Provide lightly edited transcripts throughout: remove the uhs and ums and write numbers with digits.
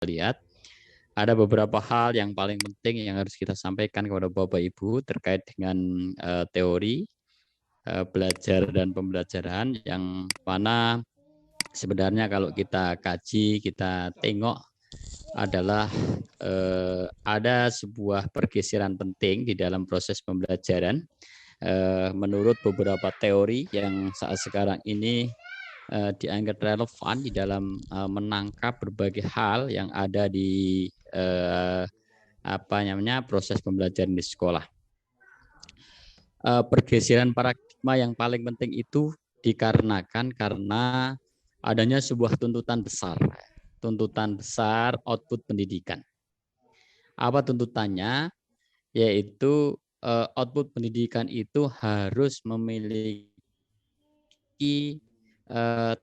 lihat, ada beberapa hal yang paling penting yang harus kita sampaikan kepada Bapak Ibu terkait dengan teori belajar dan pembelajaran, yang mana sebenarnya kalau kita kaji, kita tengok adalah ada sebuah pergeseran penting di dalam proses pembelajaran menurut beberapa teori yang saat sekarang ini dianggap relevan di dalam menangkap berbagai hal yang ada di proses pembelajaran di sekolah. Pergeseran paradigma yang paling penting itu dikarenakan karena adanya sebuah tuntutan besar output pendidikan. Apa tuntutannya? Yaitu output pendidikan itu harus memiliki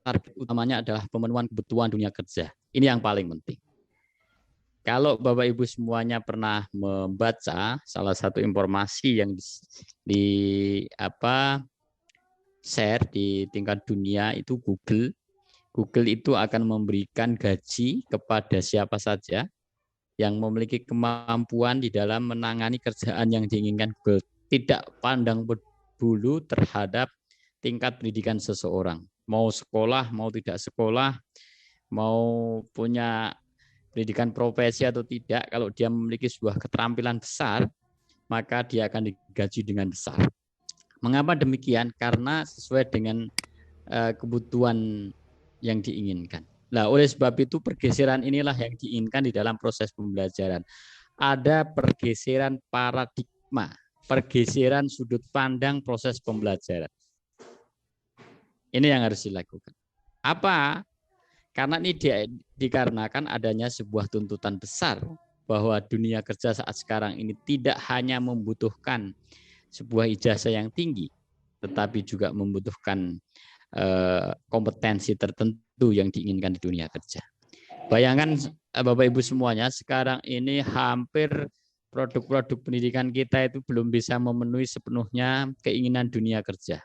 target utamanya adalah pemenuhan kebutuhan dunia kerja. Ini yang paling penting. Kalau Bapak Ibu semuanya pernah membaca salah satu informasi yang share di tingkat dunia itu Google. Google itu akan memberikan gaji kepada siapa saja yang memiliki kemampuan di dalam menangani kerjaan yang diinginkan Google. Tidak pandang bulu terhadap tingkat pendidikan seseorang. Mau sekolah, mau tidak sekolah, mau punya pendidikan profesi atau tidak, kalau dia memiliki sebuah keterampilan besar, maka dia akan digaji dengan besar. Mengapa demikian? Karena sesuai dengan kebutuhan yang diinginkan. Nah, oleh sebab itu pergeseran inilah yang diinginkan di dalam proses pembelajaran. Ada pergeseran paradigma, pergeseran sudut pandang proses pembelajaran. Ini yang harus dilakukan. Apa? Karena ini dikarenakan adanya sebuah tuntutan besar bahwa dunia kerja saat sekarang ini tidak hanya membutuhkan sebuah ijazah yang tinggi, tetapi juga membutuhkan kompetensi tertentu yang diinginkan di dunia kerja. Bayangkan Bapak Ibu semuanya, sekarang ini hampir produk-produk pendidikan kita itu belum bisa memenuhi sepenuhnya keinginan dunia kerja.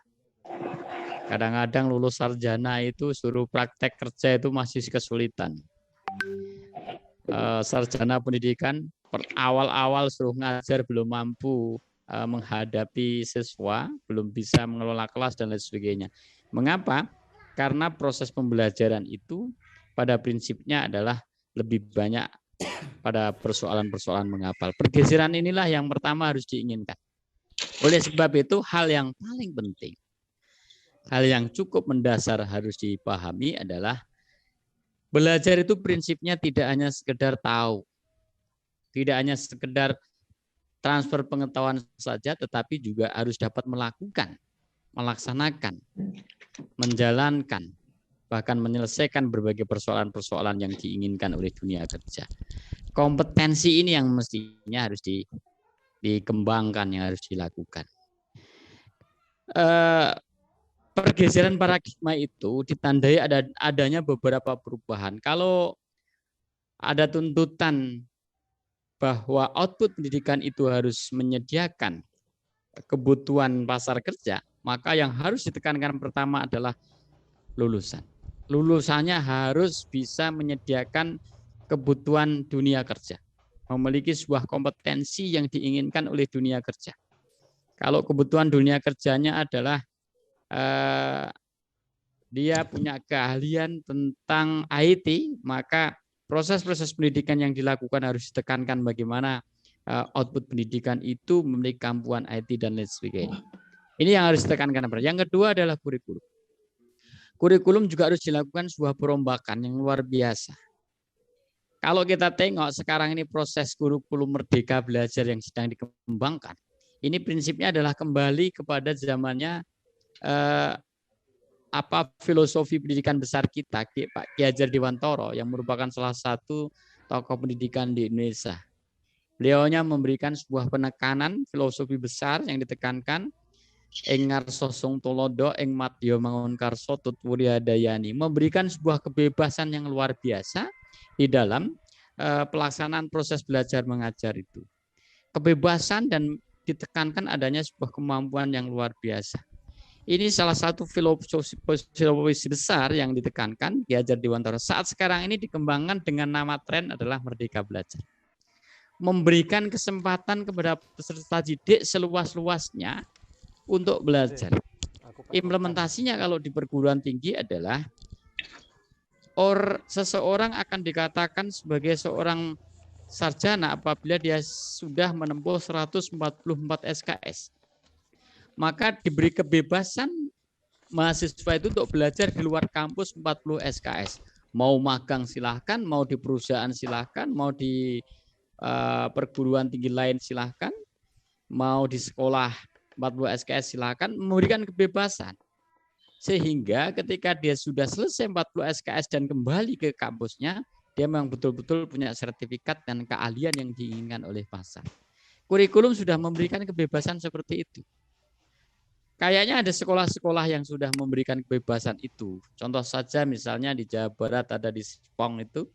Kadang-kadang lulus sarjana itu suruh praktek kerja itu masih kesulitan. Sarjana pendidikan awal-awal suruh ngajar belum mampu menghadapi siswa, belum bisa mengelola kelas dan lain sebagainya. Mengapa? Karena proses pembelajaran itu pada prinsipnya adalah lebih banyak pada persoalan-persoalan menghafal. Pergeseran inilah yang pertama harus diinginkan. Oleh sebab itu hal yang paling penting, hal yang cukup mendasar harus dipahami adalah belajar itu prinsipnya tidak hanya sekedar tahu, tidak hanya sekedar transfer pengetahuan saja, tetapi juga harus dapat melakukan, melaksanakan, menjalankan, bahkan menyelesaikan berbagai persoalan-persoalan yang diinginkan oleh dunia kerja. Kompetensi ini yang mestinya harus dikembangkan, yang harus dilakukan. Pergeseran paradigma itu ditandai adanya beberapa perubahan. Kalau ada tuntutan bahwa output pendidikan itu harus menyediakan kebutuhan pasar kerja, maka yang harus ditekankan pertama adalah lulusan. Lulusannya harus bisa menyediakan kebutuhan dunia kerja, memiliki sebuah kompetensi yang diinginkan oleh dunia kerja. Kalau kebutuhan dunia kerjanya adalah dia punya keahlian tentang IT, maka proses-proses pendidikan yang dilakukan harus ditekankan bagaimana output pendidikan itu memiliki kemampuan IT dan lain sebagainya. Ini yang harus ditekankan. Yang kedua adalah kurikulum. Kurikulum juga harus dilakukan sebuah perombakan yang luar biasa. Kalau kita tengok sekarang ini proses kurikulum Merdeka Belajar yang sedang dikembangkan, ini prinsipnya adalah kembali kepada zamannya filosofi pendidikan besar kita, Pak Ki Hajar Dewantara, yang merupakan salah satu tokoh pendidikan di Indonesia. Beliaunya memberikan sebuah penekanan filosofi besar yang ditekankan ing ngarsa sung tulodo ing madya mangunkarsa tutwuryadayani, memberikan sebuah kebebasan yang luar biasa di dalam pelaksanaan proses belajar mengajar itu. Kebebasan dan ditekankan adanya sebuah kemampuan yang luar biasa. Ini salah satu filosofi besar yang ditekankan Ki Hajar Dewantara. Saat sekarang ini dikembangkan dengan nama tren adalah Merdeka Belajar. Memberikan kesempatan kepada peserta didik seluas-luasnya untuk belajar. Implementasinya kalau di perguruan tinggi adalah seseorang akan dikatakan sebagai seorang sarjana apabila dia sudah menempuh 144 SKS. Maka diberi kebebasan mahasiswa itu untuk belajar di luar kampus 40 SKS. Mau magang silahkan, mau di perusahaan silahkan, mau di perguruan tinggi lain silahkan, mau di sekolah 40 SKS silahkan, memberikan kebebasan. Sehingga ketika dia sudah selesai 40 SKS dan kembali ke kampusnya, dia memang betul-betul punya sertifikat dan keahlian yang diinginkan oleh pasar. Kurikulum sudah memberikan kebebasan seperti itu. Kayaknya ada sekolah-sekolah yang sudah memberikan kebebasan itu. Contoh saja misalnya di Jawa Barat ada di Serpong itu,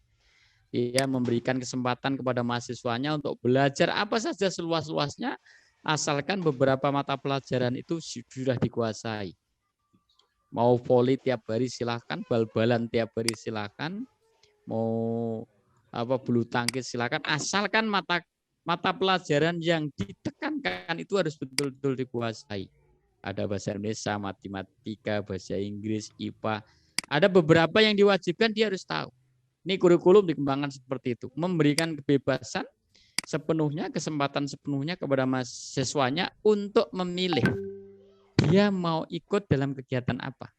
dia memberikan kesempatan kepada mahasiswanya untuk belajar apa saja seluas-luasnya, asalkan beberapa mata pelajaran itu sudah dikuasai. Mau voli tiap hari silahkan, bal-balan tiap hari silahkan, mau bulu tangkis silahkan, asalkan mata pelajaran yang ditekankan itu harus betul-betul dikuasai. Ada bahasa Indonesia, matematika, bahasa Inggris, IPA. Ada beberapa yang diwajibkan dia harus tahu. Ini kurikulum dikembangkan seperti itu. Memberikan kebebasan sepenuhnya, kesempatan sepenuhnya kepada mahasiswanya untuk memilih. Dia mau ikut dalam kegiatan apa.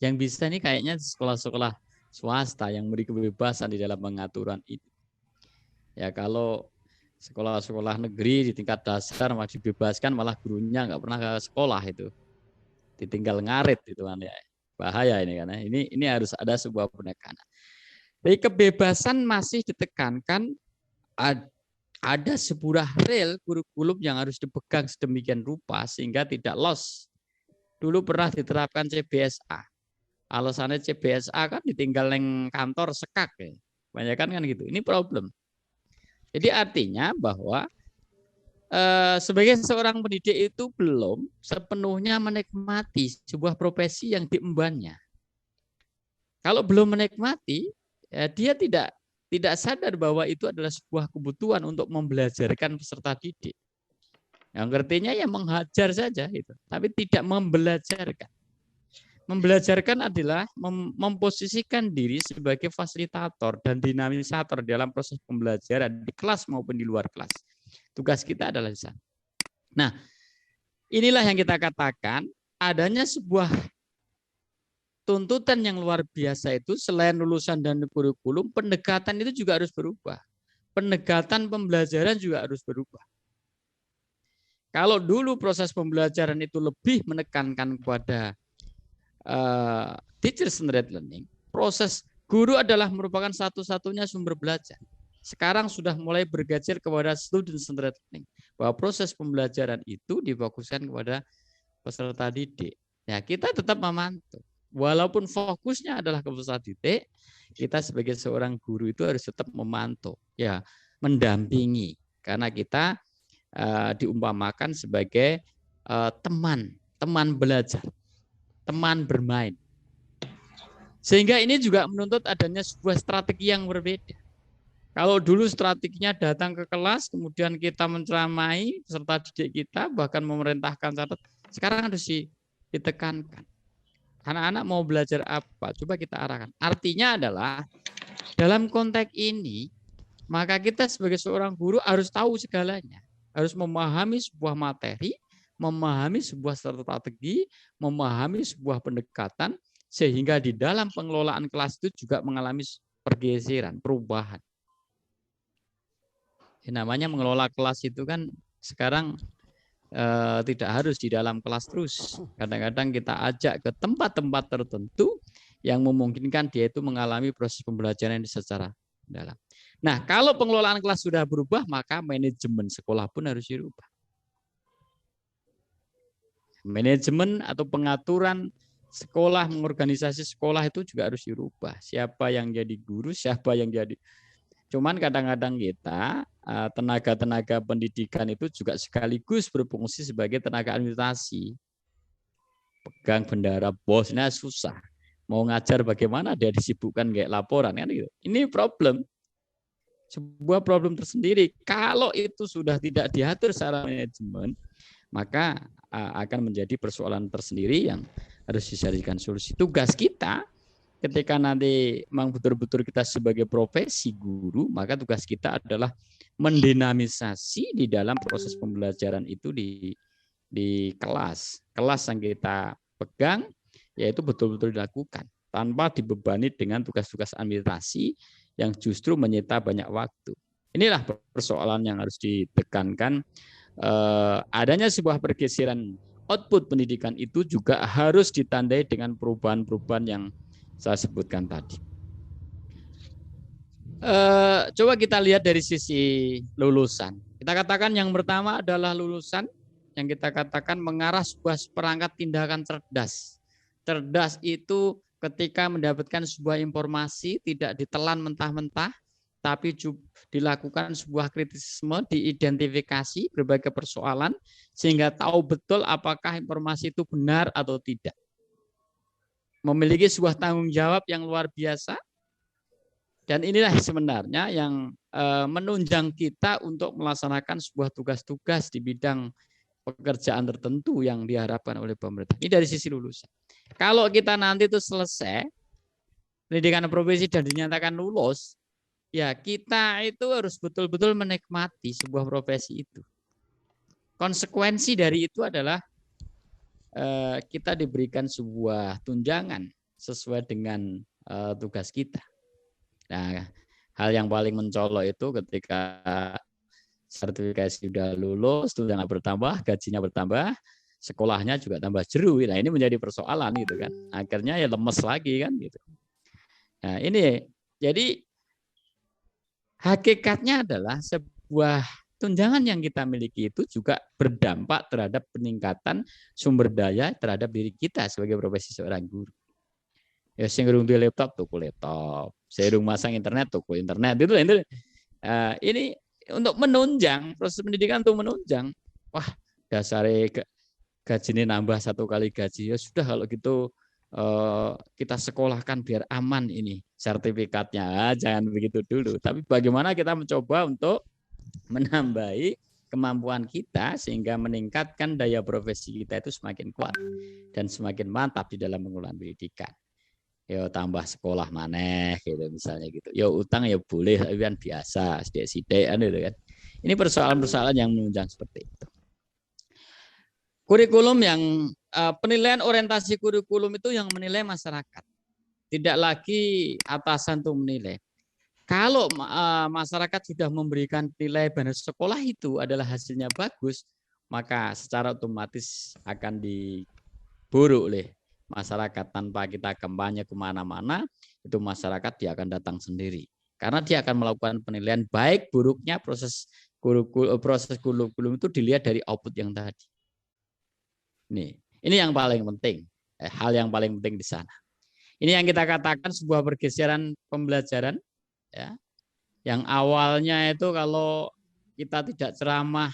Yang bisa ini kayaknya sekolah-sekolah swasta yang memberi kebebasan di dalam pengaturan itu. Ya kalau sekolah-sekolah negeri di tingkat dasar masih dibebaskan, malah gurunya nggak pernah ke sekolah itu, ditinggal ngarit itu kan ya, bahaya ini kan. Ini harus ada sebuah penekanan. Jadi kebebasan masih ditekankan, ada sebuah rel kurikulum yang harus dipegang sedemikian rupa sehingga tidak lost. Dulu pernah diterapkan CBSA. Alasannya CBSA kan ditinggal yang kantor sekak ya. Banyak kan gitu. Ini problem. Jadi artinya bahwa sebagai seorang pendidik itu belum sepenuhnya menikmati sebuah profesi yang diembannya. Kalau belum menikmati, dia tidak sadar bahwa itu adalah sebuah kebutuhan untuk membelajarkan peserta didik. Yang artinya ya menghajar saja itu, tapi tidak membelajarkan. Membelajarkan adalah memposisikan diri sebagai fasilitator dan dinamisator dalam proses pembelajaran di kelas maupun di luar kelas. Tugas kita adalah di sana. Nah, inilah yang kita katakan adanya sebuah tuntutan yang luar biasa itu selain lulusan dan kurikulum, pendekatan itu juga harus berubah. Pendekatan pembelajaran juga harus berubah. Kalau dulu proses pembelajaran itu lebih menekankan kepada teacher-centered learning, proses guru adalah merupakan satu-satunya sumber belajar. Sekarang sudah mulai bergeser kepada student-centered learning, bahwa proses pembelajaran itu difokuskan kepada peserta didik. Ya, kita tetap memantau. Walaupun fokusnya adalah ke peserta didik, kita sebagai seorang guru itu harus tetap memantau, ya, mendampingi, karena kita diumpamakan sebagai teman belajar, teman bermain. Sehingga ini juga menuntut adanya sebuah strategi yang berbeda. Kalau dulu strateginya datang ke kelas, kemudian kita menceramai peserta didik kita, bahkan memerintahkan catat. Sekarang harus ditekankan. Anak-anak mau belajar apa? Coba kita arahkan. Artinya adalah dalam konteks ini, maka kita sebagai seorang guru harus tahu segalanya. Harus memahami sebuah materi, memahami sebuah strategi, memahami sebuah pendekatan, sehingga di dalam pengelolaan kelas itu juga mengalami pergeseran, perubahan. Namanya mengelola kelas itu kan sekarang tidak harus di dalam kelas terus. Kadang-kadang kita ajak ke tempat-tempat tertentu yang memungkinkan dia itu mengalami proses pembelajaran secara dalam. Nah, kalau pengelolaan kelas sudah berubah, maka manajemen sekolah pun harus dirubah. Manajemen atau pengaturan sekolah, mengorganisasi sekolah itu juga harus dirubah. Siapa yang jadi guru, siapa yang jadi. Cuman kadang-kadang kita, tenaga-tenaga pendidikan itu juga sekaligus berfungsi sebagai tenaga administrasi. pegang bendera bosnya susah. Mau ngajar bagaimana dia disibukkan kayak laporan kan gitu. Ini problem. Sebuah problem tersendiri. Kalau itu sudah tidak diatur secara manajemen, maka akan menjadi persoalan tersendiri yang harus dicarikan solusi. Tugas kita ketika nanti memang betul-betul kita sebagai profesi guru, maka tugas kita adalah mendinamisasi di dalam proses pembelajaran itu di kelas. Kelas yang kita pegang yaitu betul-betul dilakukan tanpa dibebani dengan tugas-tugas administrasi yang justru menyita banyak waktu. Inilah persoalan yang harus ditekankan. Adanya sebuah pergeseran output pendidikan itu juga harus ditandai dengan perubahan-perubahan yang saya sebutkan tadi. Coba kita lihat dari sisi lulusan. Kita katakan yang pertama adalah lulusan yang kita katakan mengarah sebuah perangkat tindakan cerdas. Cerdas itu ketika mendapatkan sebuah informasi tidak ditelan mentah-mentah, tapi dilakukan sebuah kritisisme, diidentifikasi berbagai persoalan, sehingga tahu betul apakah informasi itu benar atau tidak. Memiliki sebuah tanggung jawab yang luar biasa, dan inilah sebenarnya yang menunjang kita untuk melaksanakan sebuah tugas-tugas di bidang pekerjaan tertentu yang diharapkan oleh pemerintah. Ini dari sisi lulusan. Kalau kita nanti itu selesai pendidikan profesi dan dinyatakan lulus, ya kita itu harus betul-betul menikmati sebuah profesi itu. Konsekuensi dari itu adalah kita diberikan sebuah tunjangan sesuai dengan tugas kita. Nah, hal yang paling mencolok itu ketika sertifikasi sudah lulus, tunjangan bertambah, gajinya bertambah, sekolahnya juga tambah jeru. Nah, ini menjadi persoalan gitu kan. Akhirnya ya lemes lagi kan gitu. Nah, ini jadi hakikatnya adalah sebuah tunjangan yang kita miliki itu juga berdampak terhadap peningkatan sumber daya terhadap diri kita sebagai profesi seorang guru. Ya sing urung duwe laptop tuku laptop, sing urung masang internet tuku internet itu. Ini untuk menunjang proses pendidikan untuk menunjang. Wah, dasare gajinya nambah 1 kali gaji. Ya sudah kalau gitu kita sekolahkan biar aman ini sertifikatnya. Jangan begitu dulu. Tapi bagaimana kita mencoba untuk menambahi kemampuan kita sehingga meningkatkan daya profesi kita itu semakin kuat dan semakin mantap di dalam pengelolaan pendidikan. Ya tambah sekolah maneh gitu misalnya gitu. Ya utang ya boleh tapi kan biasa sithik-sithik gitu kan. Ini persoalan-persoalan yang menunjang seperti itu. Kurikulum yang penilaian orientasi kurikulum itu yang menilai masyarakat. Tidak lagi atasan untuk menilai. Kalau masyarakat sudah memberikan nilai pada sekolah itu adalah hasilnya bagus, maka secara otomatis akan diburu oleh masyarakat tanpa kita kampanye kemana-mana, itu masyarakat dia akan datang sendiri. Karena dia akan melakukan penilaian baik buruknya proses kurikulum itu dilihat dari output yang tadi. Ini yang paling penting, hal yang paling penting di sana. Ini yang kita katakan sebuah pergeseran pembelajaran, ya, yang awalnya itu kalau kita tidak ceramah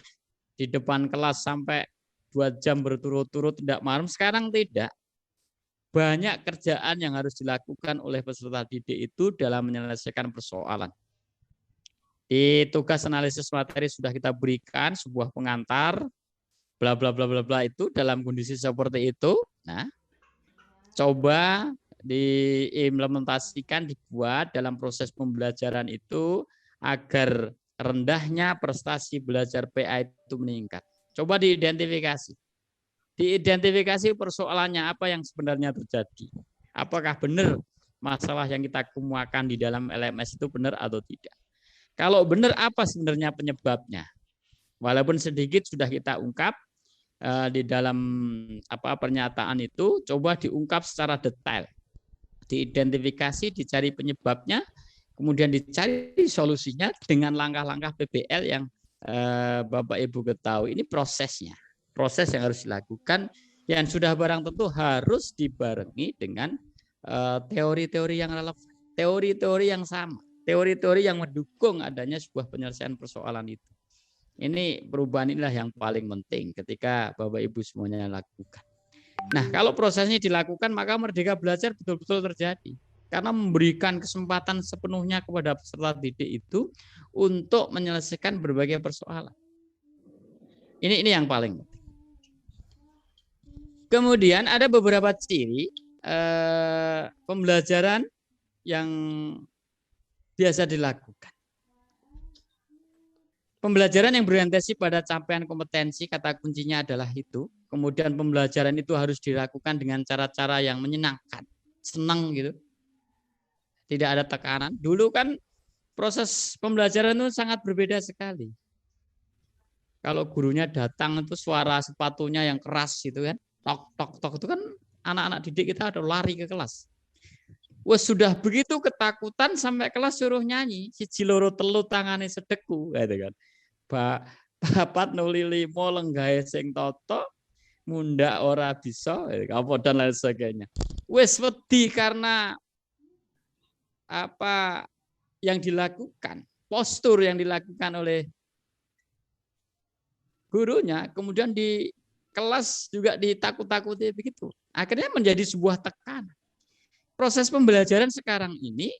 di depan kelas sampai 2 jam berturut-turut tidak malam, sekarang tidak. Banyak kerjaan yang harus dilakukan oleh peserta didik itu dalam menyelesaikan persoalan. Di tugas analisis materi sudah kita berikan sebuah pengantar, bla bla bla bla bla itu dalam kondisi seperti itu. Nah, coba diimplementasikan, dibuat dalam proses pembelajaran itu agar rendahnya prestasi belajar PA itu meningkat. Coba diidentifikasi. Diidentifikasi persoalannya apa yang sebenarnya terjadi. Apakah benar masalah yang kita kemukakan di dalam LMS itu benar atau tidak. Kalau benar apa sebenarnya penyebabnya. Walaupun sedikit sudah kita ungkap di dalam pernyataan itu, coba diungkap secara detail. Diidentifikasi, dicari penyebabnya, kemudian dicari solusinya dengan langkah-langkah PBL yang Bapak Ibu ketahui. Ini prosesnya. Proses yang harus dilakukan yang sudah barang tentu harus dibarengi dengan teori-teori yang relevan, teori-teori yang sama, teori-teori yang mendukung adanya sebuah penyelesaian persoalan itu. Ini perubahan inilah yang paling penting ketika Bapak Ibu semuanya lakukan. Nah, kalau prosesnya dilakukan, maka merdeka belajar betul-betul terjadi. Karena memberikan kesempatan sepenuhnya kepada peserta didik itu untuk menyelesaikan berbagai persoalan. Ini yang paling penting. Kemudian ada beberapa ciri pembelajaran yang biasa dilakukan. Pembelajaran yang berorientasi pada capaian kompetensi, kata kuncinya adalah itu. Kemudian pembelajaran itu harus dilakukan dengan cara-cara yang menyenangkan, senang gitu. Tidak ada tekanan. Dulu kan proses pembelajaran itu sangat berbeda sekali. Kalau gurunya datang itu suara sepatunya yang keras gitu kan, tok tok tok itu kan anak-anak didik kita ada lari ke kelas. Wah sudah begitu ketakutan sampai kelas suruh nyanyi, siji loro telu tangane sedeku gitu kan. Papat nuli limo lenggahe sing toto mundak ora bisa apa dan lain sebagainya. Wes wedi karena apa yang dilakukan, postur yang dilakukan oleh gurunya, kemudian di kelas juga ditakut-takuti begitu. Akhirnya menjadi sebuah tekanan. Proses pembelajaran sekarang ini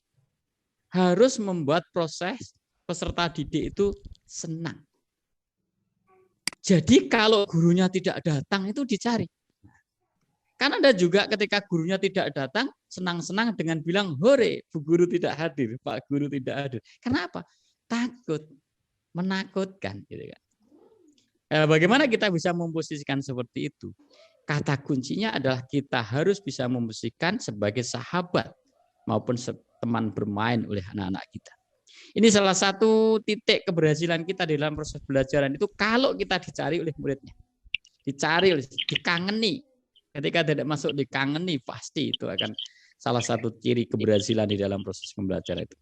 harus membuat proses peserta didik itu senang. Jadi kalau gurunya tidak datang itu dicari. Kan ada juga ketika gurunya tidak datang, senang-senang dengan bilang, hore, Bu Guru tidak hadir, Pak Guru tidak hadir. Kenapa? Takut, menakutkan. Gitu kan. Bagaimana kita bisa memposisikan seperti itu? Kata kuncinya adalah kita harus bisa memposisikan sebagai sahabat maupun teman bermain oleh anak-anak kita. Ini salah satu titik keberhasilan kita di dalam proses belajaran itu kalau kita dicari oleh muridnya. Dicari, dikangeni. Ketika tidak masuk dikangeni, pasti itu akan salah satu ciri keberhasilan di dalam proses pembelajaran itu.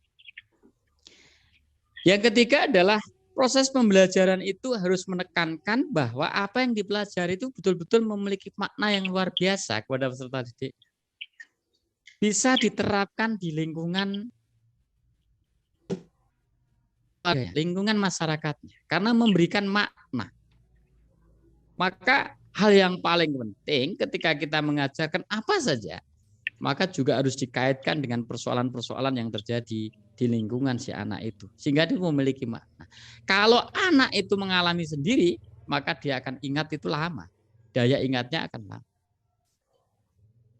Yang ketiga adalah proses pembelajaran itu harus menekankan bahwa apa yang dipelajari itu betul-betul memiliki makna yang luar biasa kepada peserta didik. Bisa diterapkan di lingkungan masyarakatnya karena memberikan makna. Maka hal yang paling penting ketika kita mengajarkan apa saja, maka juga harus dikaitkan dengan persoalan-persoalan yang terjadi di lingkungan si anak itu. Sehingga dia memiliki makna. Kalau anak itu mengalami sendiri, maka dia akan ingat itu lama. Daya ingatnya akan lama.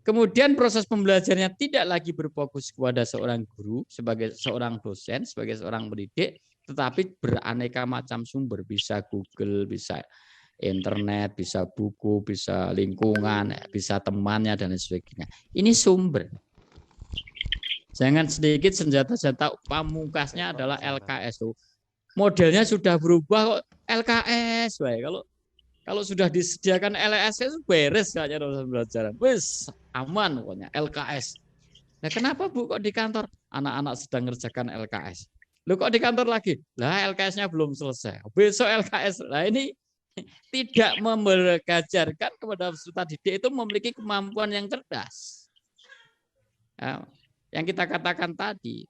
Kemudian proses pembelajarannya tidak lagi berfokus kepada seorang guru, sebagai seorang dosen, sebagai seorang pendidik, tetapi beraneka macam sumber. Bisa Google, bisa internet, bisa buku, bisa lingkungan, bisa temannya, dan lain sebagainya. Ini sumber. Jangan sedikit senjata-senjata pamungkasnya adalah LKS. Modelnya sudah berubah kok LKS. Kalau sudah disediakan LKS itu beres kayaknya dalam pembelajaran. Wis aman pokoknya LKS. Nah kenapa Bu kok di kantor anak-anak sedang mengerjakan LKS? Lu kok di kantor lagi? Lah LKS-nya belum selesai. Besok LKS. Nah ini tidak mengajarkan kepada peserta didik itu memiliki kemampuan yang cerdas. Nah, yang kita katakan tadi,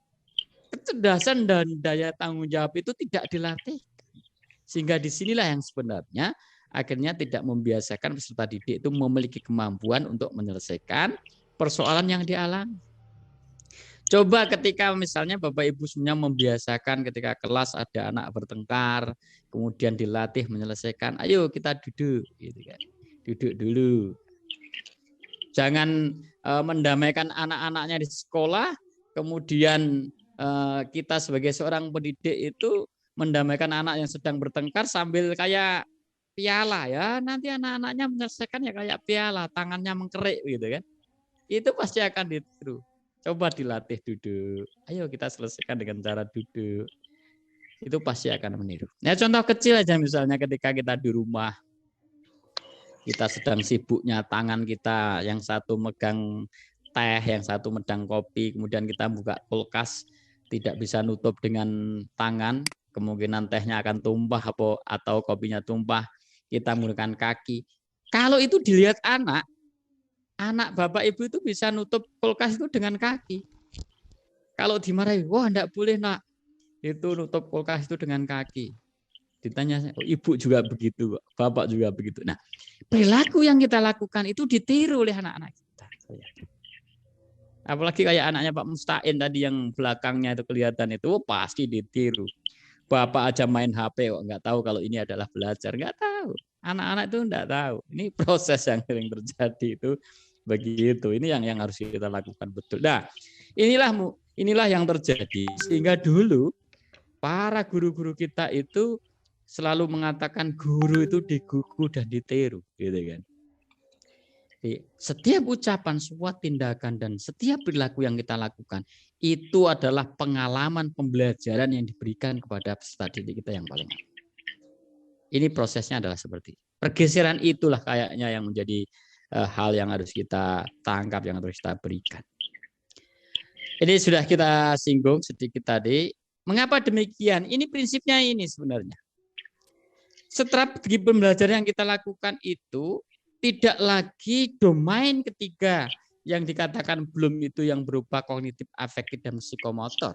kecerdasan dan daya tanggung jawab itu tidak dilatih. Sehingga disinilah yang sebenarnya akhirnya tidak membiasakan peserta didik itu memiliki kemampuan untuk menyelesaikan persoalan yang dialami. Coba ketika misalnya Bapak Ibu semuanya membiasakan ketika kelas ada anak bertengkar, kemudian dilatih menyelesaikan, ayo kita duduk, gitu kan. Duduk dulu. Jangan mendamaikan anak-anaknya di sekolah, kemudian kita sebagai seorang pendidik itu mendamaikan anak yang sedang bertengkar sambil kayak piala ya, nanti anak-anaknya menyelesaikan ya kayak piala, tangannya mengkerik gitu kan. Itu pasti akan ditiru. Coba dilatih duduk. Ayo kita selesaikan dengan cara duduk. Itu pasti akan meniru. Nah, contoh kecil aja misalnya ketika kita di rumah. Kita sedang sibuknya tangan kita yang satu megang teh, yang satu megang kopi, kemudian kita buka kulkas, tidak bisa nutup dengan tangan, kemungkinan tehnya akan tumpah atau kopinya tumpah, kita menggunakan kaki. Kalau itu dilihat anak Bapak Ibu itu bisa nutup kulkas itu dengan kaki. Kalau dimarahi, wah enggak boleh nak, itu nutup kulkas itu dengan kaki. Ditanya, oh, ibu juga begitu, bapak juga begitu. Nah, perilaku yang kita lakukan itu ditiru oleh anak-anak kita. Apalagi kayak anaknya Pak Mustain tadi yang belakangnya itu kelihatan itu, oh, pasti ditiru. Bapak aja main HP kok nggak tahu kalau ini adalah belajar, nggak tahu. Anak-anak itu nggak tahu. Ini proses yang sering terjadi itu begitu. Ini yang harus kita lakukan betul. Nah, inilah yang terjadi sehingga dulu para guru-guru kita itu selalu mengatakan guru itu digugu dan ditiru, gitu kan. Setiap ucapan, sebuah tindakan, dan setiap perilaku yang kita lakukan itu adalah pengalaman pembelajaran yang diberikan kepada peserta didik kita yang paling awal. Ini prosesnya adalah seperti itu. Pergeseran itulah kayaknya yang menjadi hal yang harus kita tangkap, yang harus kita berikan. Ini sudah kita singgung sedikit tadi. Mengapa demikian? Ini prinsipnya ini sebenarnya. Strategi pembelajaran yang kita lakukan itu tidak lagi domain ketiga yang dikatakan belum itu yang berupa kognitif, afektif, dan psikomotor.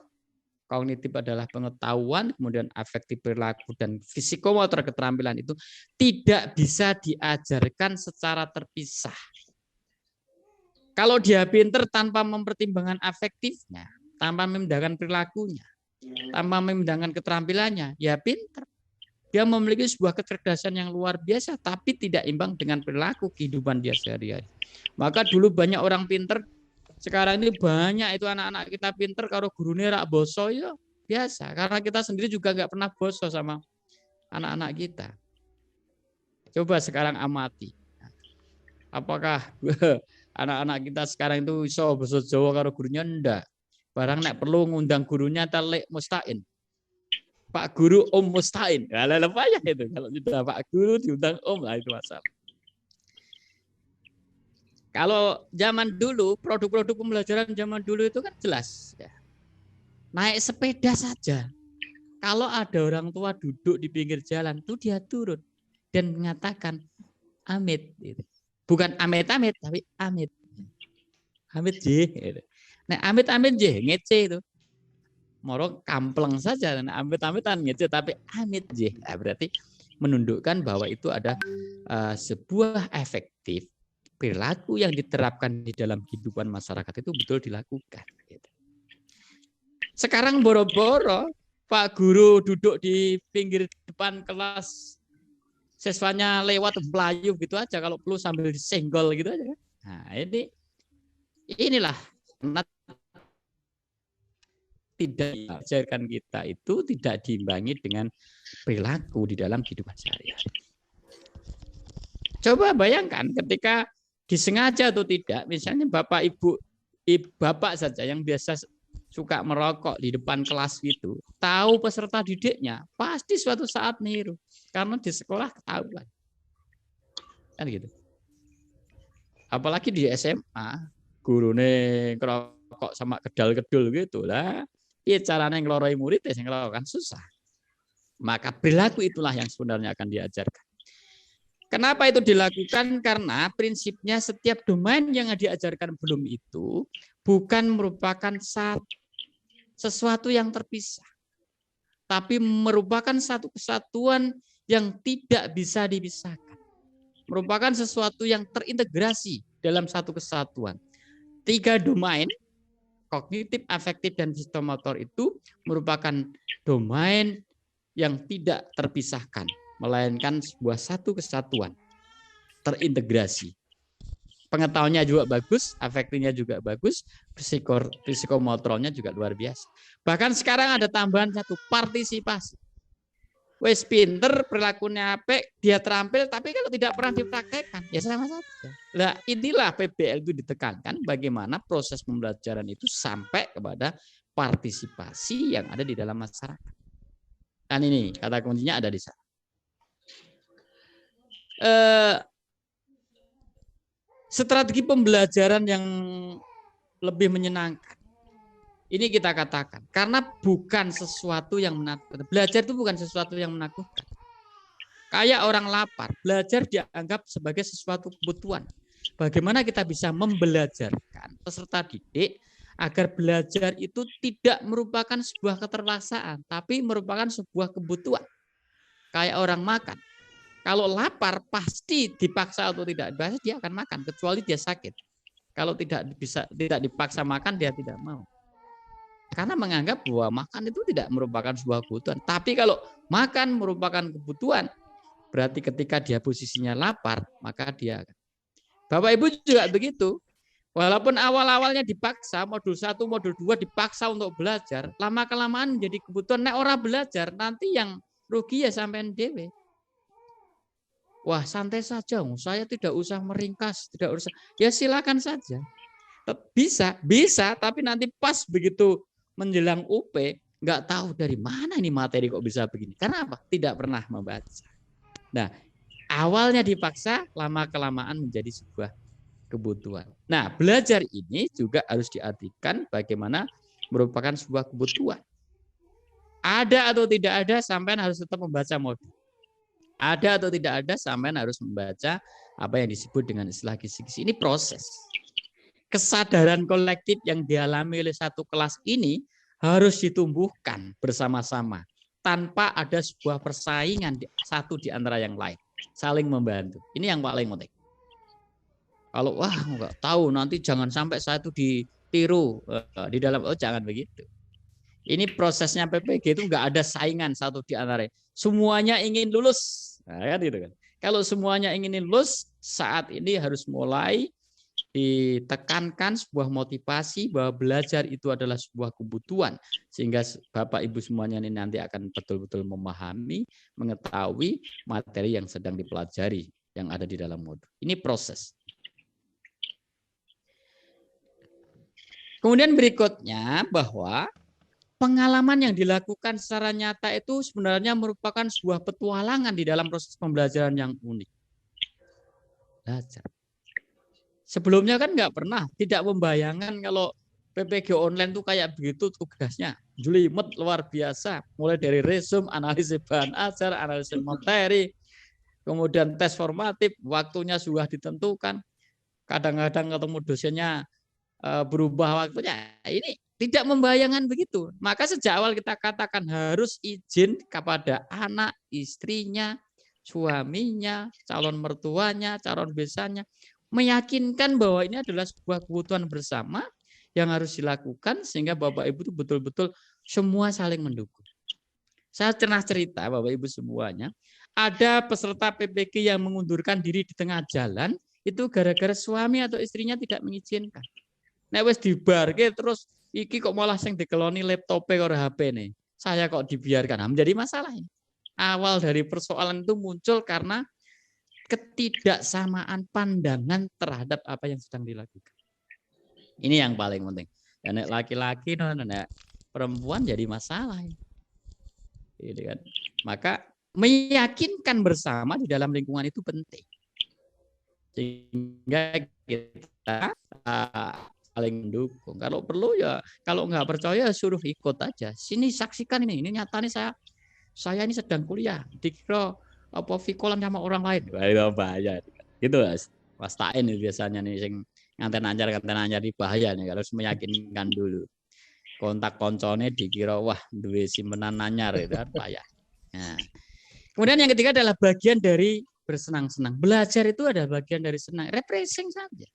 Kognitif adalah pengetahuan, kemudian afektif perilaku, dan psikomotor keterampilan itu tidak bisa diajarkan secara terpisah. Kalau dia pinter tanpa mempertimbangkan afektifnya, tanpa memindahkan perilakunya, tanpa memindahkan keterampilannya, ya pinter. Dia memiliki sebuah kecerdasan yang luar biasa, tapi tidak imbang dengan perilaku kehidupan dia sehari-hari. Maka dulu banyak orang pinter, sekarang ini banyak itu anak-anak kita pinter, kalau gurunya rak boso ya biasa. Karena kita sendiri juga nggak pernah boso sama anak-anak kita. Coba sekarang amati. Apakah anak-anak kita sekarang itu iso basa Jawa karo gurunya? Enggak. Barang nek perlu ngundang gurunya telik Mustain. Pak Guru Om Mustain. Lah payah itu kalau sudah Pak Guru diundang Om, lah itu masalah. Kalau zaman dulu produk-produk pembelajaran zaman dulu itu kan jelas ya. Naik sepeda saja. Kalau ada orang tua duduk di pinggir jalan tuh dia turun dan mengatakan Amit gitu. Bukan amit-amit tapi Amit. Amit J. Nah, amit-amit J ngece itu. Moro kampleng saja, amit-amitan gitu, tapi amit J. Nah, berarti menundukkan bahwa itu ada sebuah efektif perilaku yang diterapkan di dalam kehidupan masyarakat itu betul dilakukan. Gitu. Sekarang boro-boro Pak Guru duduk di pinggir depan kelas, siswanya lewat melayu gitu aja, kalau perlu sambil disenggol gitu aja. Nah, inilah tidak diajarkan kita itu tidak diimbangi dengan perilaku di dalam kehidupan sehari-hari. Coba bayangkan ketika disengaja atau tidak, misalnya bapak ibu bapak saja yang biasa suka merokok di depan kelas gitu, tahu peserta didiknya pasti suatu saat niru karena di sekolah ketahuan, kan gitu. Apalagi di SMA, gurune ngerokok sama kedal-kedul gitu lah. Iya caranya ngeloroi murid yang kan susah. Maka perilaku itulah yang sebenarnya akan diajarkan. Kenapa itu dilakukan? Karena prinsipnya setiap domain yang diajarkan belum itu bukan merupakan sesuatu yang terpisah. Tapi merupakan satu kesatuan yang tidak bisa dipisahkan. Merupakan sesuatu yang terintegrasi dalam satu kesatuan. 3 domain, kognitif, afektif, dan psikomotor itu merupakan domain yang tidak terpisahkan, melainkan sebuah satu kesatuan, terintegrasi. Pengetahuannya juga bagus, afektifnya juga bagus, psikomotornya juga luar biasa. Bahkan sekarang ada tambahan satu, partisipasi. Wes pinter, perilakunya apik, dia terampil, tapi kalau tidak pernah dipraktekkan, ya sama saja. Nah, inilah PBL itu ditekankan bagaimana proses pembelajaran itu sampai kepada partisipasi yang ada di dalam masyarakat. Dan ini kata kuncinya ada di sana. Strategi pembelajaran yang lebih menyenangkan. Ini kita katakan, karena bukan sesuatu yang menakutkan. Belajar itu bukan sesuatu yang menakutkan. Kayak orang lapar, belajar dianggap sebagai sesuatu kebutuhan. Bagaimana kita bisa membelajarkan peserta didik agar belajar itu tidak merupakan sebuah keterpaksaan, tapi merupakan sebuah kebutuhan. Kayak orang makan. Kalau lapar pasti dipaksa atau tidak dipaksa dia akan makan kecuali dia sakit. Kalau tidak dipaksa makan dia tidak mau. Karena menganggap bahwa makan itu tidak merupakan sebuah kebutuhan. Tapi kalau makan merupakan kebutuhan, berarti ketika dia posisinya lapar, maka dia akan. Bapak Ibu juga begitu. Walaupun awal-awalnya dipaksa, modul 1, modul 2 dipaksa untuk belajar, lama-kelamaan menjadi kebutuhan. Nek orang belajar, nanti yang rugi ya sampean dhewe. Wah, santai saja, saya tidak usah meringkas, tidak usah. Ya silakan saja. Bisa, tapi nanti pas begitu menjelang UP, nggak tahu dari mana ini materi kok bisa begini. Karena apa? Tidak pernah membaca. Nah, awalnya dipaksa, lama-kelamaan menjadi sebuah kebutuhan. Nah, belajar ini juga harus diartikan bagaimana merupakan sebuah kebutuhan. Ada atau tidak ada, sampean harus tetap membaca modul. Ada atau tidak ada, sampean harus membaca apa yang disebut dengan istilah kisi-kisi. Ini proses. Kesadaran kolektif yang dialami oleh satu kelas ini harus ditumbuhkan bersama-sama tanpa ada sebuah persaingan satu di antara yang lain. Saling membantu. Ini yang paling penting. Kalau wah nggak tahu nanti jangan sampai saya itu ditiru di dalam jangan begitu. Ini prosesnya PPG itu nggak ada saingan satu di antara. Semuanya ingin lulus. Nah, kan gitu kan. Kalau semuanya ingin lulus, saat ini harus mulai ditekankan sebuah motivasi bahwa belajar itu adalah sebuah kebutuhan. Sehingga Bapak Ibu semuanya ini nanti akan betul-betul memahami, mengetahui materi yang sedang dipelajari yang ada di dalam modul. Ini proses. Kemudian berikutnya bahwa pengalaman yang dilakukan secara nyata itu sebenarnya merupakan sebuah petualangan di dalam proses pembelajaran yang unik. Belajar. Sebelumnya kan nggak pernah, tidak membayangkan kalau PPG online itu kayak begitu tugasnya. Jelimet luar biasa. Mulai dari resume, analisis bahan ajar, analisis materi, kemudian tes formatif, waktunya sudah ditentukan. Kadang-kadang ketemu dosennya berubah waktunya. Ini tidak membayangkan begitu. Maka sejak awal kita katakan harus izin kepada anak, istrinya, suaminya, calon mertuanya, calon besannya, meyakinkan bahwa ini adalah sebuah kebutuhan bersama yang harus dilakukan sehingga Bapak Ibu itu betul-betul semua saling mendukung. Saya pernah cerita Bapak Ibu semuanya, ada peserta PPG yang mengundurkan diri di tengah jalan itu gara-gara suami atau istrinya tidak mengizinkan. Nek wis dibarke terus iki kok malah sing dikeloni laptope karo HP nih. Saya kok dibiarkan. Nah, menjadi masalah ini. Awal dari persoalan itu muncul karena ketidaksamaan pandangan terhadap apa yang sedang dilakukan. Ini yang paling penting. Dan nek laki-laki nek perempuan jadi masalah. Gitu kan. Maka meyakinkan bersama di dalam lingkungan itu penting. Sehingga kita saling mendukung. Kalau perlu ya, kalau nggak percaya suruh ikut aja. Sini saksikan ini nyata nih saya ini sedang kuliah. Dikira apa vikolan sama orang lain. Wah, itu bahaya. Gitu Mas Tain biasanya nih sing nganten anyar di bahaya nih harus meyakinkan dulu. Kontak koncone dikira wah duwe simpenan anyar itu kan bahaya. Nah. Kemudian yang ketiga adalah bagian dari bersenang-senang. Belajar itu adalah bagian dari senang, refreshing saja.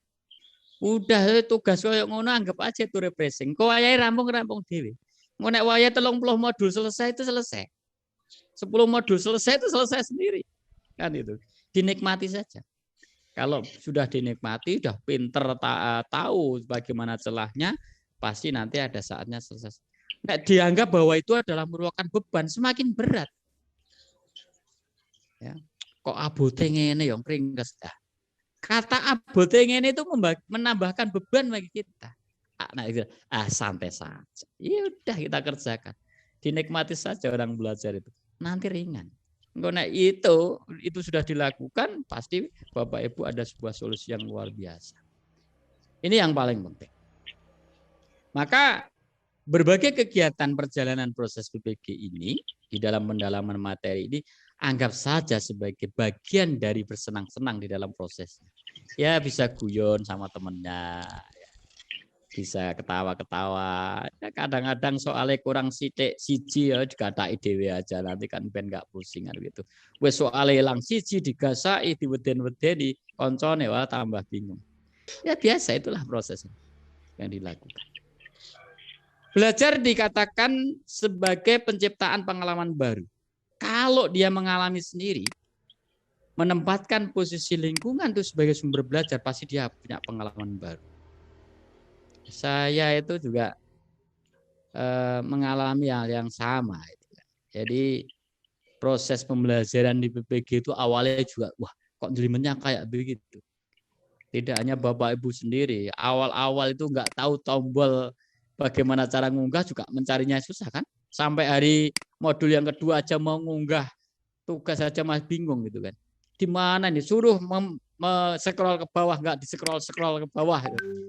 Udah tugas koyo ngono anggap aja itu refreshing. Kok wayahe rampung dhewe. Engko nek wayahe 30 modul selesai itu selesai. 10 modul selesai itu selesai sendiri. Kan itu. Dinikmati saja. Kalau sudah dinikmati, sudah pinter tahu bagaimana celahnya, pasti nanti ada saatnya selesai. Nek dianggap bahwa itu adalah merupakan beban, semakin berat. Ya. Kok abote ngene ya ringkes dah. Kata abote ngene itu menambahkan beban bagi kita. Nah, santai saja. Ya udah kita kerjakan. Dinikmati saja orang belajar itu. Nanti ringan. Nah, itu sudah dilakukan, pasti Bapak Ibu ada sebuah solusi yang luar biasa. Ini yang paling penting. Maka berbagai kegiatan perjalanan proses PPG ini di dalam pendalaman materi ini anggap saja sebagai bagian dari bersenang-senang di dalam prosesnya. Ya bisa guyon sama temennya, bisa ketawa-ketawa. Ya, kadang-kadang soalnya kurang sithik siji ya digathaki dhewe aja, nanti kan ben gak pusing kan gitu. Wis soalnya ilang siji digasaki diweden-wedeni koncone wah tambah bingung. Ya biasa itulah proses yang dilakukan. Belajar dikatakan sebagai penciptaan pengalaman baru. Kalau dia mengalami sendiri, menempatkan posisi lingkungan itu sebagai sumber belajar, pasti dia punya pengalaman baru. Saya itu juga mengalami hal yang sama. Jadi proses pembelajaran di PPG itu awalnya juga, wah kok jelimetnya kayak begitu. Tidak hanya Bapak Ibu sendiri, awal-awal itu nggak tahu tombol bagaimana cara ngunggah juga mencarinya susah kan. Sampai hari modul yang kedua aja mau ngunggah tugas aja masih bingung gitu kan. Di mana nih suruh scroll ke bawah, nggak di scroll ke bawah.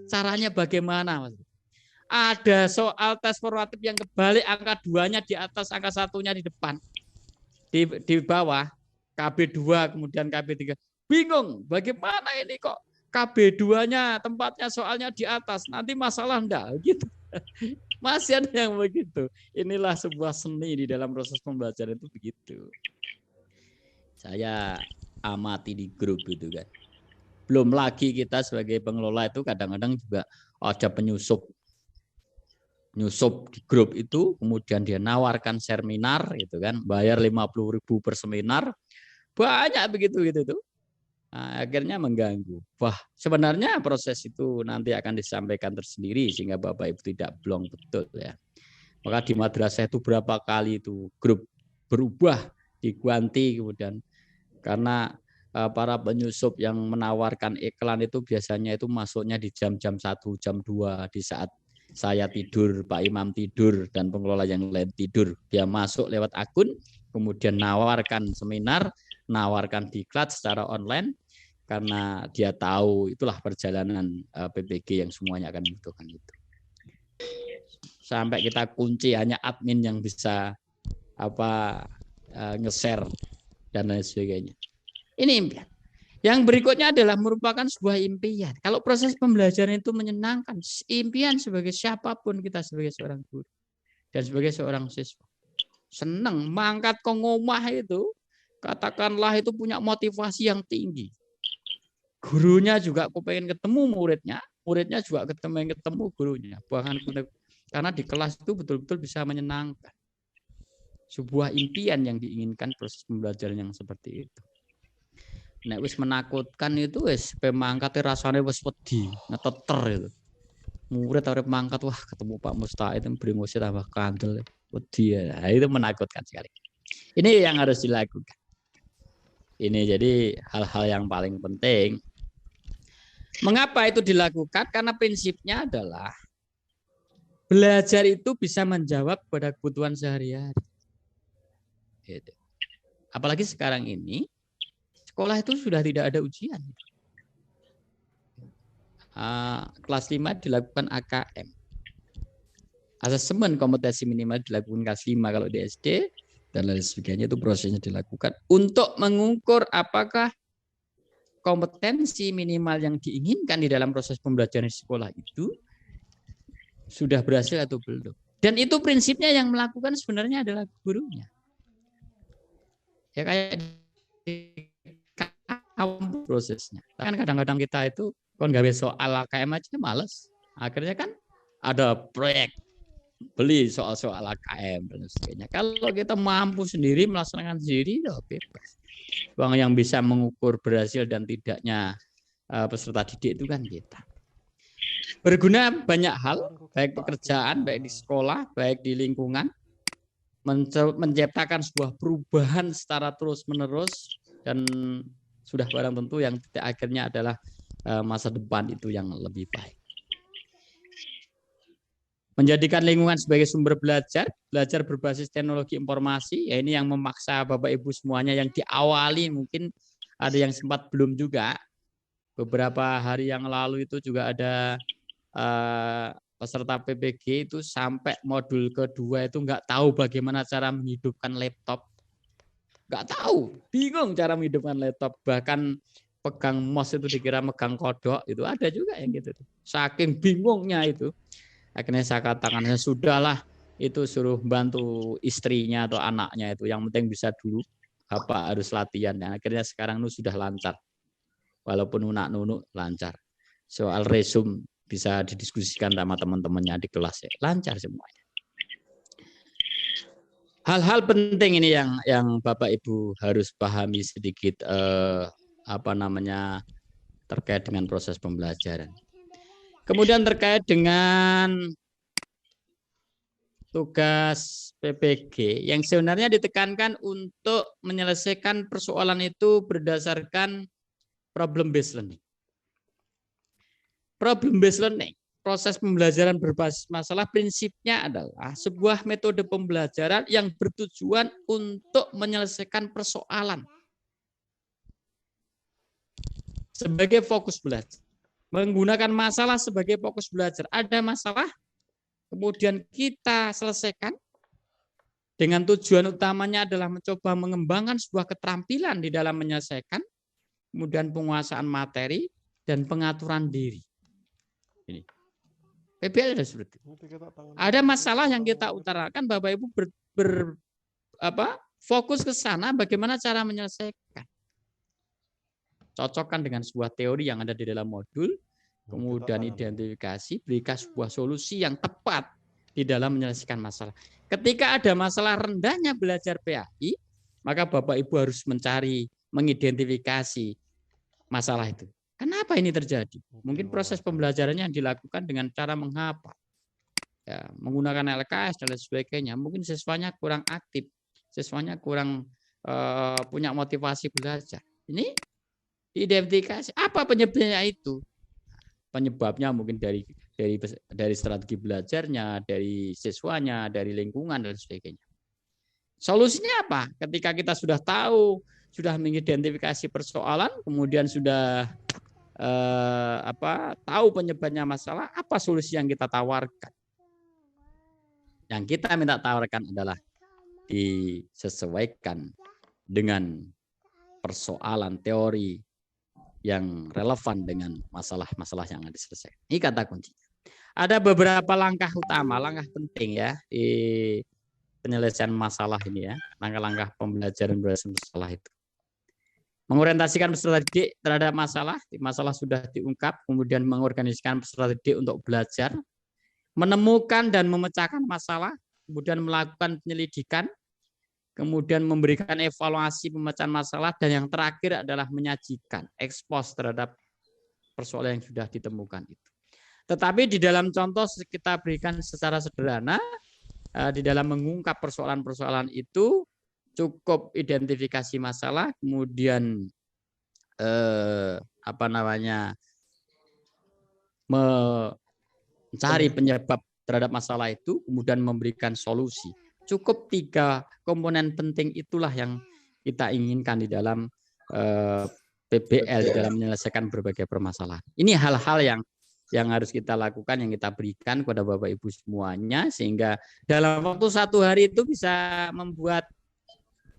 Caranya bagaimana Mas? Ada soal tes formatif yang kebalik, angka 2-nya di atas, angka 1-nya di depan. Di bawah KB2 kemudian KB3. Bingung, bagaimana ini kok KB2-nya tempatnya soalnya di atas, nanti masalah enggak gitu. Masih ada yang begitu. Inilah sebuah seni di dalam proses pembelajaran itu begitu. Saya amati di grup itu kan. Belum lagi kita sebagai pengelola itu kadang-kadang juga ada penyusup di grup itu, kemudian dia nawarkan seminar gitu kan, bayar 50.000 per seminar, banyak begitu gitu tuh. Nah, akhirnya mengganggu. Wah, sebenarnya proses itu nanti akan disampaikan tersendiri sehingga Bapak Ibu tidak blong betul ya. Maka di madrasah itu berapa kali itu grup berubah, diganti kemudian karena para penyusup yang menawarkan iklan itu biasanya itu masuknya di jam-jam 1, jam 2 di saat saya tidur, Pak Imam tidur, dan pengelola yang lain tidur. Dia masuk lewat akun, kemudian nawarkan seminar, nawarkan diklat secara online, karena dia tahu itulah perjalanan PPG yang semuanya akan membutuhkan itu. Sampai kita kunci hanya admin yang bisa nge-share dan lain sebagainya. Ini impian. Yang berikutnya adalah merupakan sebuah impian. Kalau proses pembelajaran itu menyenangkan, impian sebagai siapapun kita sebagai seorang guru dan sebagai seorang siswa. Senang mangkat ke ngomah itu, katakanlah itu punya motivasi yang tinggi. Gurunya juga kepengen ketemu muridnya juga ketemu gurunya. Bahkan karena di kelas itu betul-betul bisa menyenangkan. Sebuah impian yang diinginkan proses pembelajaran yang seperti itu. Nek wis menakutkan itu wis pemangkatnya rasanya wis wedi, ngeteter itu. Murid arep mangkat, wah ketemu Pak Musta'id yang brengose tambah kandel, wedi ya. Nah, itu menakutkan sekali. Ini yang harus dilakukan. Ini jadi hal-hal yang paling penting. Mengapa itu dilakukan? Karena prinsipnya adalah belajar itu bisa menjawab pada kebutuhan sehari-hari. Gitu. Apalagi sekarang ini sekolah itu sudah tidak ada ujian. Kelas 5 dilakukan AKM. Asesmen kompetensi minimal dilakukan kelas 5 kalau di SD dan lain sebagainya, itu prosesnya dilakukan untuk mengukur apakah kompetensi minimal yang diinginkan di dalam proses pembelajaran di sekolah itu sudah berhasil atau belum. Dan itu prinsipnya yang melakukan sebenarnya adalah gurunya. Ya kayak di prosesnya. Kan kadang-kadang kita itu kon gawe soal AKM aja males. Akhirnya kan ada proyek beli soal-soal AKM dan sebagainya. Kalau kita mampu sendiri melaksanakan sendiri, ya bebas. Uang yang bisa mengukur berhasil dan tidaknya peserta didik itu kan kita. Berguna banyak hal, baik pekerjaan, baik di sekolah, baik di lingkungan, menciptakan sebuah perubahan secara terus-menerus, dan sudah barang tentu yang titik akhirnya adalah masa depan itu yang lebih baik. Menjadikan lingkungan sebagai sumber belajar berbasis teknologi informasi, ya ini yang memaksa Bapak Ibu semuanya yang diawali, mungkin ada yang sempat belum juga. Beberapa hari yang lalu itu juga ada peserta PPG itu sampai modul kedua itu nggak tahu bagaimana cara menghidupkan laptop. Nggak tahu, bingung cara menghidupkan laptop. Bahkan pegang mos itu dikira megang kodok, itu ada juga yang gitu. Saking bingungnya itu, akhirnya saya katakan, sudahlah, itu suruh bantu istrinya atau anaknya itu, yang penting bisa dulu, Bapak harus latihan. Dan akhirnya sekarang itu sudah lancar, walaupun unak-nunuk lancar. Soal resume bisa didiskusikan sama teman-temannya di kelas, ya lancar semuanya. Hal-hal penting ini yang Bapak Ibu harus pahami sedikit terkait dengan proses pembelajaran. Kemudian terkait dengan tugas PPG yang sebenarnya ditekankan untuk menyelesaikan persoalan itu berdasarkan problem based learning. Problem based learning, proses pembelajaran berbasis masalah, prinsipnya adalah sebuah metode pembelajaran yang bertujuan untuk menyelesaikan persoalan sebagai fokus belajar. Menggunakan masalah sebagai fokus belajar. Ada masalah, kemudian kita selesaikan dengan tujuan utamanya adalah mencoba mengembangkan sebuah keterampilan di dalam menyelesaikan, kemudian penguasaan materi dan pengaturan diri. Ini. PBL ada seperti itu. Ada masalah yang kita utarakan, Bapak Ibu fokus ke sana, bagaimana cara menyelesaikan. Cocokkan dengan sebuah teori yang ada di dalam modul, kemudian identifikasi, berikan sebuah solusi yang tepat di dalam menyelesaikan masalah. Ketika ada masalah rendahnya belajar PAI, maka Bapak Ibu harus mengidentifikasi masalah itu. Kenapa ini terjadi? Mungkin proses pembelajarannya yang dilakukan dengan cara menghafal, ya, menggunakan LKS dan lain sebagainya. Mungkin siswanya kurang aktif, siswanya kurang punya motivasi belajar. Ini identifikasi apa penyebabnya itu? Penyebabnya mungkin dari strategi belajarnya, dari siswanya, dari lingkungan dan sebagainya. Solusinya apa? Ketika kita sudah tahu, sudah mengidentifikasi persoalan, kemudian sudah tahu penyebabnya masalah, apa solusi yang kita tawarkan? Yang kita minta tawarkan adalah disesuaikan dengan persoalan teori yang relevan dengan masalah-masalah yang ada diselesaikan. Ini kata kunci. Ada beberapa langkah utama, langkah penting ya di penyelesaian masalah ini ya, langkah-langkah pembelajaran berdasarkan masalah itu. Mengorientasikan strategi terhadap masalah sudah diungkap, kemudian mengorganisasikan strategi untuk belajar, menemukan dan memecahkan masalah, kemudian melakukan penyelidikan, kemudian memberikan evaluasi pemecahan masalah, dan yang terakhir adalah menyajikan, ekspos terhadap persoalan yang sudah ditemukan itu. Tetapi di dalam contoh kita berikan secara sederhana, di dalam mengungkap persoalan-persoalan itu, cukup identifikasi masalah, kemudian mencari penyebab terhadap masalah itu, kemudian memberikan solusi. Cukup 3 komponen penting itulah yang kita inginkan di dalam PBL, di dalam menyelesaikan berbagai permasalahan. Ini hal-hal yang harus kita lakukan, yang kita berikan kepada Bapak Ibu semuanya, sehingga dalam waktu 1 hari itu bisa membuat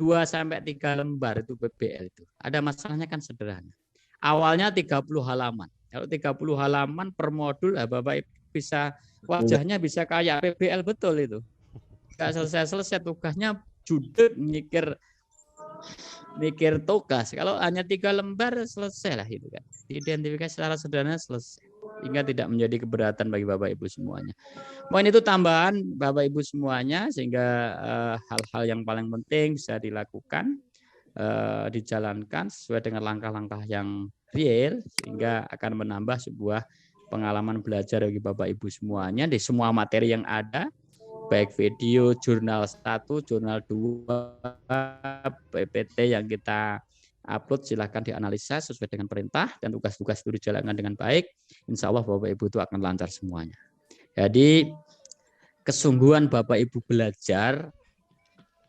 2-3 lembar itu PBL itu. Ada masalahnya kan sederhana. Awalnya 30 halaman. Kalau 30 halaman per modul, Bapak bisa wajahnya bisa kayak PBL betul itu. Enggak selesai tugasnya, judul mikir tugas. Kalau hanya 3 lembar selesai lah itu kan. Diidentifikasi secara sederhana selesai. Hingga tidak menjadi keberatan bagi Bapak Ibu semuanya. Mungkin itu tambahan Bapak Ibu semuanya, sehingga hal-hal yang paling penting bisa dilakukan, dijalankan sesuai dengan langkah-langkah yang real, sehingga akan menambah sebuah pengalaman belajar bagi Bapak Ibu semuanya di semua materi yang ada, baik video, jurnal 1, jurnal 2, PPT yang kita upload, silahkan dianalisa sesuai dengan perintah, dan tugas-tugas itu dijalankan dengan baik. Insya Allah Bapak Ibu itu akan lancar semuanya. Jadi kesungguhan Bapak Ibu belajar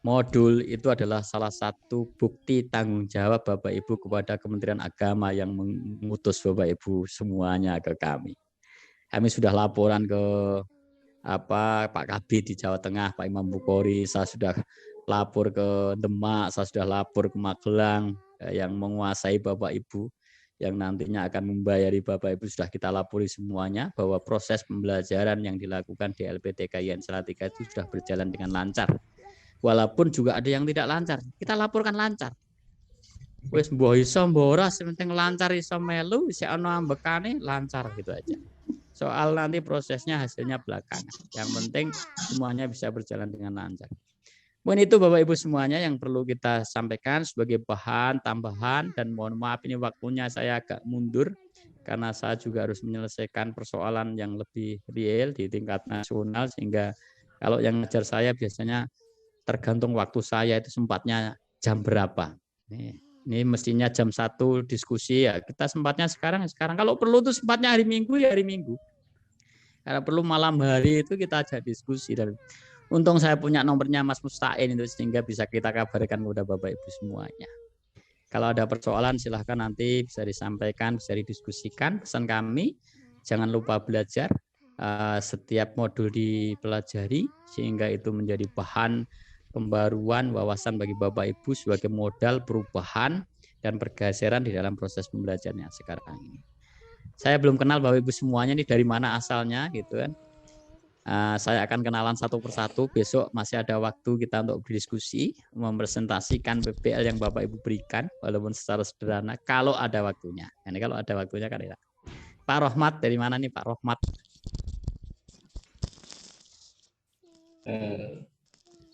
modul itu adalah salah satu bukti tanggung jawab Bapak Ibu kepada Kementerian Agama yang mengutus Bapak Ibu semuanya ke kami. Kami sudah laporan ke Pak Kabid di Jawa Tengah, Pak Imam Bukhari, saya sudah lapor ke Demak, saya sudah lapor ke Magelang, yang menguasai Bapak Ibu. yang nantinya akan membayari Bapak Ibu sudah kita lapori semuanya bahwa proses pembelajaran yang dilakukan di LPTKIN Salatiga itu sudah berjalan dengan lancar. Walaupun juga ada yang tidak lancar, kita laporkan lancar. Wis mbah iso mbah ora penting lancar iso melu, isih ana ambekane lancar gitu aja. Soal nanti prosesnya hasilnya belakangan. Yang penting semuanya bisa berjalan dengan lancar. Mungkin itu Bapak Ibu semuanya yang perlu kita sampaikan sebagai bahan tambahan, dan mohon maaf ini waktunya saya agak mundur karena saya juga harus menyelesaikan persoalan yang lebih real di tingkat nasional, sehingga kalau yang ngajar saya biasanya tergantung waktu saya itu sempatnya jam berapa. Ini mestinya jam 1 diskusi ya, kita sempatnya sekarang. Kalau perlu tuh sempatnya hari Minggu ya hari Minggu. Karena perlu malam hari itu kita ajak diskusi, dan untung saya punya nomornya Mas Mustain itu sehingga bisa kita kabarkan kepada Bapak Ibu semuanya. Kalau ada persoalan silahkan nanti bisa disampaikan, bisa didiskusikan. Pesan kami, jangan lupa belajar, setiap modul dipelajari sehingga itu menjadi bahan pembaruan wawasan bagi Bapak Ibu sebagai modal perubahan dan pergeseran di dalam proses pembelajarannya sekarang ini. Saya belum kenal Bapak Ibu semuanya ini dari mana asalnya gitu kan. Saya akan kenalan satu persatu. Besok masih ada waktu kita untuk berdiskusi, mempresentasikan PPL yang Bapak Ibu berikan, walaupun secara sederhana kalau ada waktunya. Ini kalau ada waktunya kan ya. Pak Rohmat dari mana nih Pak Rohmat?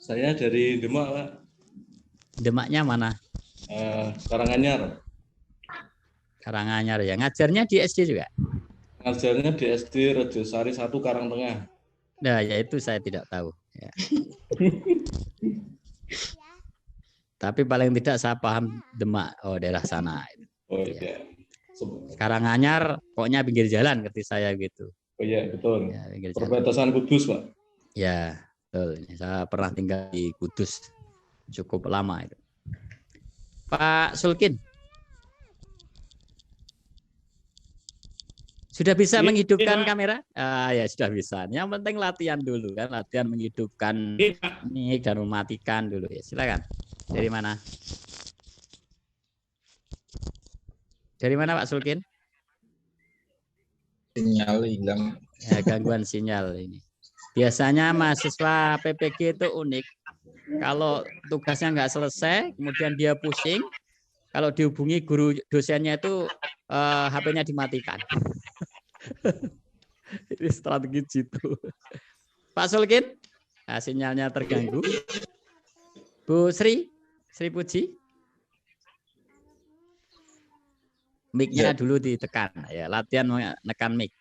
Saya dari Demak, Pak. Demaknya mana? Karanganyar. Karanganyar ya. Ngajarnya di SD juga? Ngajarnya di SD Rejosari 1 Karangtengah. Nah, ya itu saya tidak tahu. Ya. Tapi paling tidak saya paham Demak, daerah sana. Oh iya. Karanganyar, pokoknya pinggir jalan ketika saya gitu. Oh iya betul. Ya, perbatasan Kudus, Pak. Ya, betul. Saya pernah tinggal di Kudus cukup lama itu. Pak Sulkin. Sudah bisa menghidupkan kamera? Ya sudah bisa. Yang penting latihan dulu kan, latihan menghidupkan mic dan mematikan dulu ya. Silakan. Dari mana? Dari mana Pak Sulkin? Sinyal hilang. Ya, gangguan sinyal ini. Biasanya mahasiswa PPG itu unik. Kalau tugasnya nggak selesai, kemudian dia pusing. Kalau dihubungi guru dosennya itu HP-nya dimatikan. Ini strategi jitu. Pak Sulkin, sinyalnya terganggu. Bu Sri Puji, mic-nya dulu ditekan. Ya, latihan menekan mic.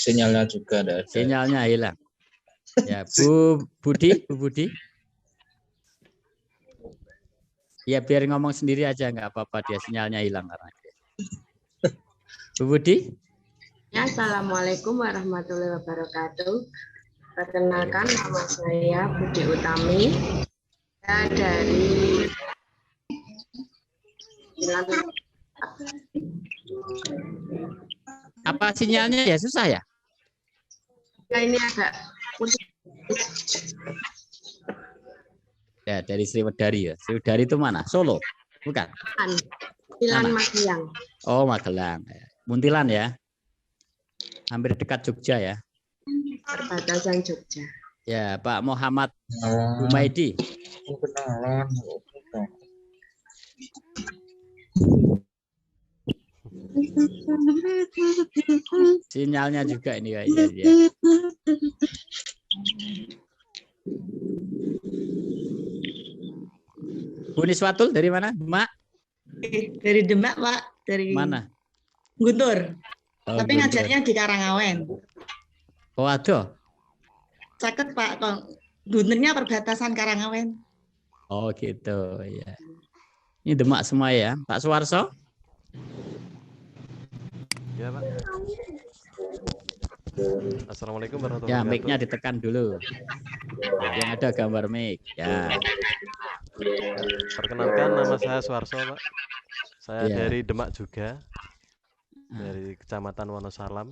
Sinyalnya juga ada. Sinyalnya hilang. Ya, Bu Budi. Ya biar ngomong sendiri aja nggak apa-apa, dia sinyalnya hilang karena. Bu Budi. Ya, Assalamualaikum warahmatullahi wabarakatuh. Perkenalkan nama saya Budi Utami. Saya dari Apa sinyalnya ya susah ya? Ya, ini agak putih. Ya, dari Sriwedari ya. Sriwedari itu mana? Solo? Bukan? Muntilan Magelang. Oh, Magelang. Muntilan ya. Hampir dekat Jogja ya. Perbatasan Jogja. Ya, Pak Muhammad Humaidi. Sinyalnya juga ini kayaknya ya. Bu Niswatul dari mana? Demak? Dari Demak, Pak. Dari mana? Guntur. Oh, tapi Guntur. ngajarnya di Karangawen. Oh, ada? Caket, Pak. Gunturnya perbatasan Karangawen. Oh, gitu. Ya. Ini Demak semua ya. Pak Suwarso? Ya, Pak. Assalamualaikum warahmatullahi wabarakatuh. Ya, mic-nya ditekan dulu. Yang ada gambar mic. Ya. Perkenalkan, nama saya Suwarso, Pak. Saya Ya. dari Demak juga. Dari Kecamatan Wonosalam.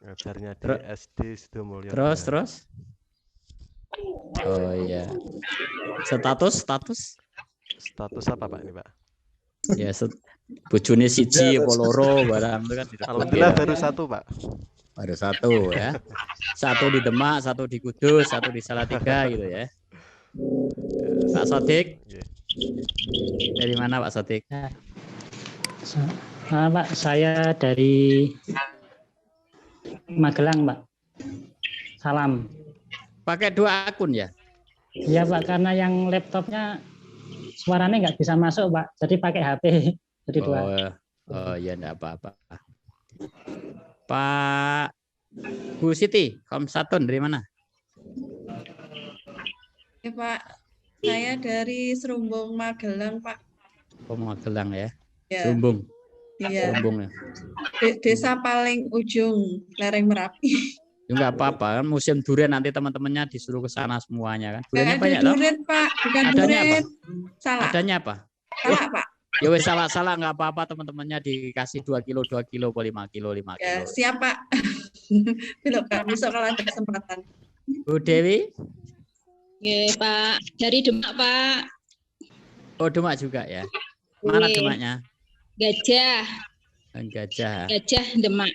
Ngajarnya di SD Sidomulyo. Terus? Oh iya. Status? status apa Pak ini Pak? Ya, bojone siji apa loro barang itu kan disebut Alhamdulillah ya. baru satu Pak. Baru satu ya. Satu di Demak, satu di Kudus, satu di Salatiga gitu ya. Pak Sodik. Nggih. Dari mana Pak Sodik? Pak, saya dari Magelang, Pak. Salam. Pakai 2 akun ya? Iya, Pak, karena yang laptopnya suaranya nggak bisa masuk, Pak. Jadi pakai HP. Jadi 2. Oh ya enggak apa-apa. Pak Bu Siti, Komsatun dari mana? Ya, Pak. Saya dari Serumbung Magelang, Pak. Oh, Magelang ya. Ya, Serumbung. iya. Serumbung ya. Desa paling ujung lereng Merapi. Ya enggak apa-apa kan musim durian nanti teman-temannya disuruh ke sana semuanya kan. Duriannya Nggak ada banyak loh. durian, Pak. Bukan Adanya apa? durian. Salah. Adanya apa? Salah, Pak. Ya wes salah enggak apa-apa teman-temannya dikasih 2 kilo, 5 kilo, 5 Ya, kilo. siap, Pak. Belum, Pak. Besok kalau ada kesempatan. Bu Dewi? Oke, Pak. Dari Demak, Pak. Oh, Demak juga ya. Mana Oke. Demaknya? Gajah. Gajah. Gajah Demak.